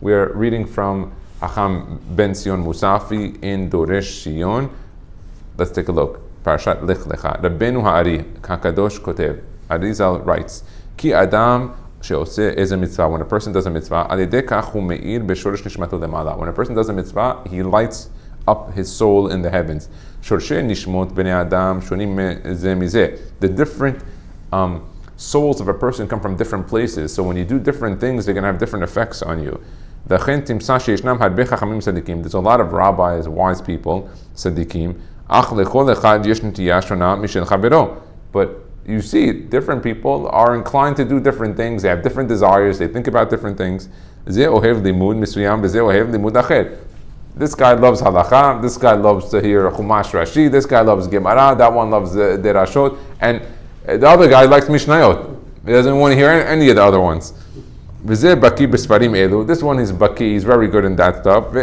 We're reading from Acham Ben Sion Mutzafi in Doresh Shion. Let's take a look. Parashat Lecha. Rabbeinu Ha'ari Hakadosh Kotev. Arizal writes, Ki Adam she'oseh eze mitzvah. When a person does a mitzvah, al yedei kach hu me'ir b'shoresh nishmato lemala. When a person does a mitzvah, he lights up his soul in the heavens. Shorshei nishmot bnei adam shonim ze mizeh. The different souls of a person come from different places. So when you do different things, they're going to have different effects on you. There's a lot of rabbis, wise people, tzaddikim. But you see, different people are inclined to do different things. They have different desires. They think about different things. This guy loves halacha. This guy loves to hear Chumash Rashi. This guy loves Gemara. That one loves the Derashot. And the other guy likes Mishnayot. He doesn't want to hear any of the other ones. This one is baki, he's very good in that stuff.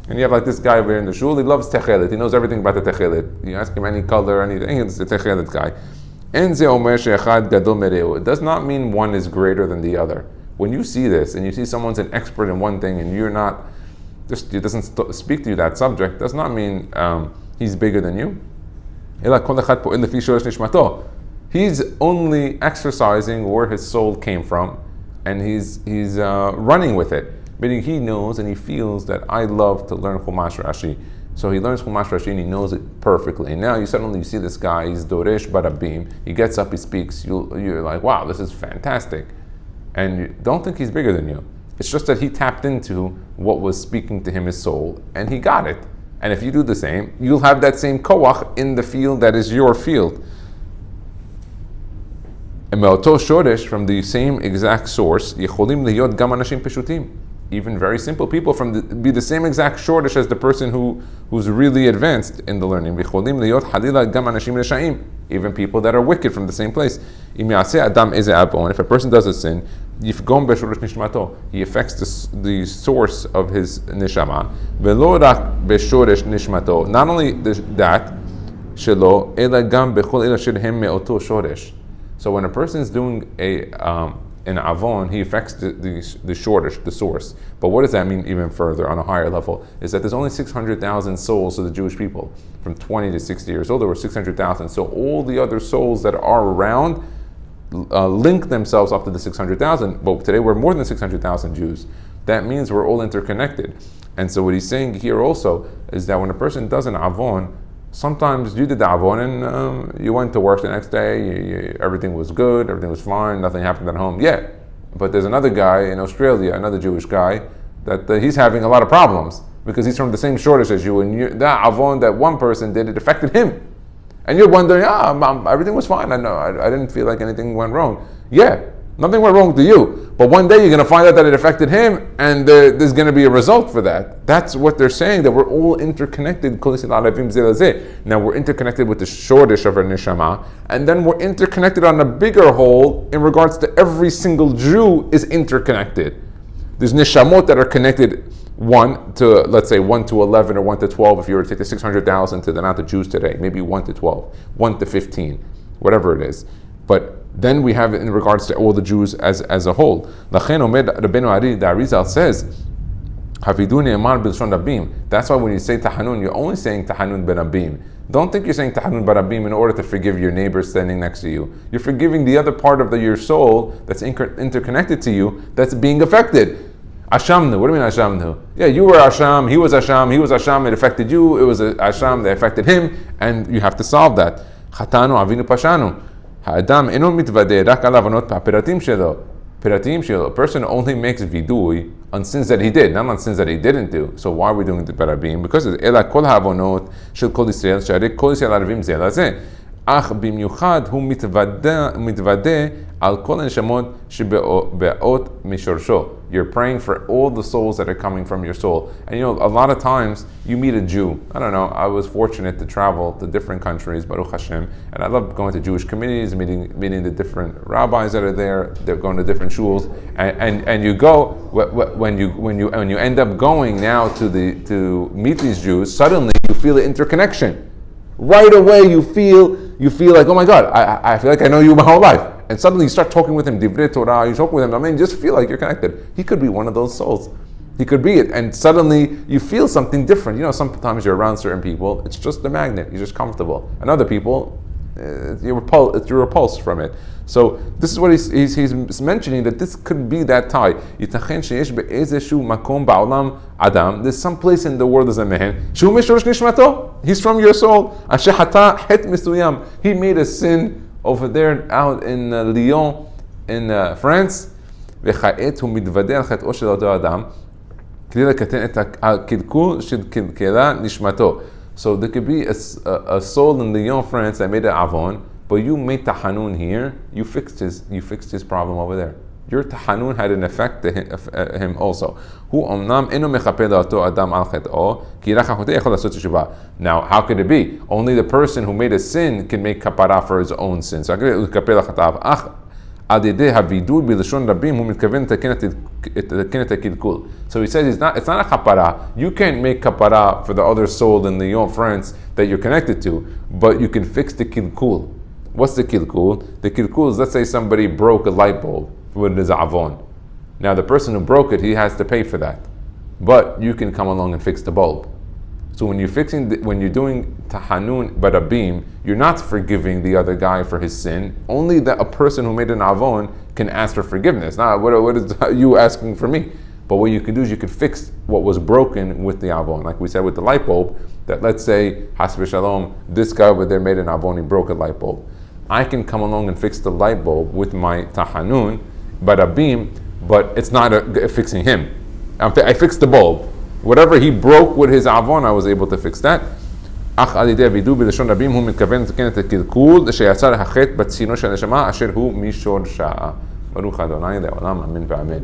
And you have like this guy over here in the shul, he loves techelet, he knows everything about the techelet. You ask him any color, anything, it's the techelet guy. It does not mean one is greater than the other. When you see this, and you see someone's an expert in one thing, and you're not, it doesn't speak to you that subject, does not mean he's bigger than you. He's only exercising where his soul came from, and he's running with it. Meaning he knows and he feels that I love to learn Chumash Rashi. So he learns Chumash Rashi and he knows it perfectly. And now you suddenly see this guy, he's Doresh Barabim, he gets up, he speaks, you're like, wow, this is fantastic. And you don't think he's bigger than you. It's just that he tapped into what was speaking to him, his soul, and he got it. And if you do the same, you'll have that same koach in the field that is your field. And from the same exact source, even very simple people be the same exact shoresh as the person who's really advanced in the learning. Even people that are wicked from the same place. If a person does a sin, he affects the source of his neshama. Not only that, so when a person is doing an avon, he affects the shortish, the source. But what does that mean even further on a higher level? Is that there's only 600,000 souls of the Jewish people. From 20 to 60 years old, there were 600,000. So all the other souls that are around link themselves up to the 600,000. But today we're more than 600,000 Jews. That means we're all interconnected. And so what he's saying here also is that when a person does an avon, sometimes you did the avon and you went to work the next day, everything was good, everything was fine, nothing happened at home. Yeah, but there's another guy in Australia, another Jewish guy, that he's having a lot of problems because he's from the same shortish as you, and that avon that one person did, it affected him. And you're wondering, everything was fine, I didn't feel like anything went wrong. Yeah, nothing went wrong to you. But one day you're going to find out that it affected him, and there's going to be a result for that. That's what they're saying, that we're all interconnected. Now we're interconnected with the shortish of our neshama, and then we're interconnected on a bigger whole in regards to every single Jew is interconnected. There's neshamot that are connected 1 to 11 or 1 to 12, if you were to take the 600,000 to the amount of Jews today, maybe 1 to 12, 1 to 15, whatever it is. But then we have it in regards to all the Jews as a whole. Lech Omed Rabbeinu Ari, the Arizal says, that's why when you say tahanun, you're only saying tahanun berabim. Don't think you're saying tahanun berabim in order to forgive your neighbor standing next to you. You're forgiving the other part of your soul that's interconnected to you, that's being affected. Ashamnu, what do you mean Ashamnu? Yeah, you were Asham, he was Asham, it affected you, it was Asham that affected him, and you have to solve that. Chatanu avinu pashanu. האדם אינו מתוודה רק על עוונות הפרטים שלו. A person only makes vidui on sins that he did, not on sins that he didn't do. So why are we doing the barabim? Because אלא כל העוונות של כל ישראל, שהרי כל ישראל ערבים זה לזה. אך במיוחד הוא מתוודה על כל הנשמות שבאות משורשו. You're praying for all the souls that are coming from your soul. And a lot of times you meet a Jew. I don't know, I was fortunate to travel to different countries, Baruch Hashem, and I love going to Jewish communities, meeting the different rabbis that are there. They're going to different shuls, and you go when you end up going now to meet these Jews. Suddenly you feel an interconnection. Right away you feel like, oh my God, I feel like I know you my whole life. and suddenly you start talking with him, divrei Torah, you talk with him, I mean, you just feel like you're connected. He could be one of those souls. He could be it, and suddenly you feel something different. Sometimes you're around certain people, it's just the magnet, you're just comfortable. And other people, you're repulsed from it. So this is what he's mentioning, that this could be that tie. There's some place in the world as a man, he's from your soul. He made a sin over there out in Lyon, in France. So there could be a soul in Lyon, France that made an avon, but you made tahanun here. You fixed his problem over there. Your tahanun had an effect to him also. Now, how could it be? Only the person who made a sin can make kapara for his own sin. So he says it's not a kapara. You can't make kapara for the other soul in Lyon, France that you're connected to, but you can fix the kilkul. What's the kilkul? The kilkul is, let's say somebody broke a light bulb when there's avon. Now the person who broke it, he has to pay for that, but you can come along and fix the bulb. So when you're doing tahanun barabim, you're not forgiving the other guy for his sin. Only that a person who made an avon can ask for forgiveness. Now, what is you asking for me? But what you can do is you can fix what was broken with the avon. Like we said with the light bulb, that let's say, has v'shalom, this guy over there made an avon, he broke a light bulb. I can come along and fix the light bulb with my tahanun barabim, but it's not fixing him. I fixed the bulb. Whatever he broke with his avon, I was able to fix that. אך על ידי הווידוא בלשון רבים הוא מתכוון לתקן את הקלקול שיצר החטא בצינו של הנשמה אשר הוא משורשה. ברוך ה' לעולם אמן ואמן.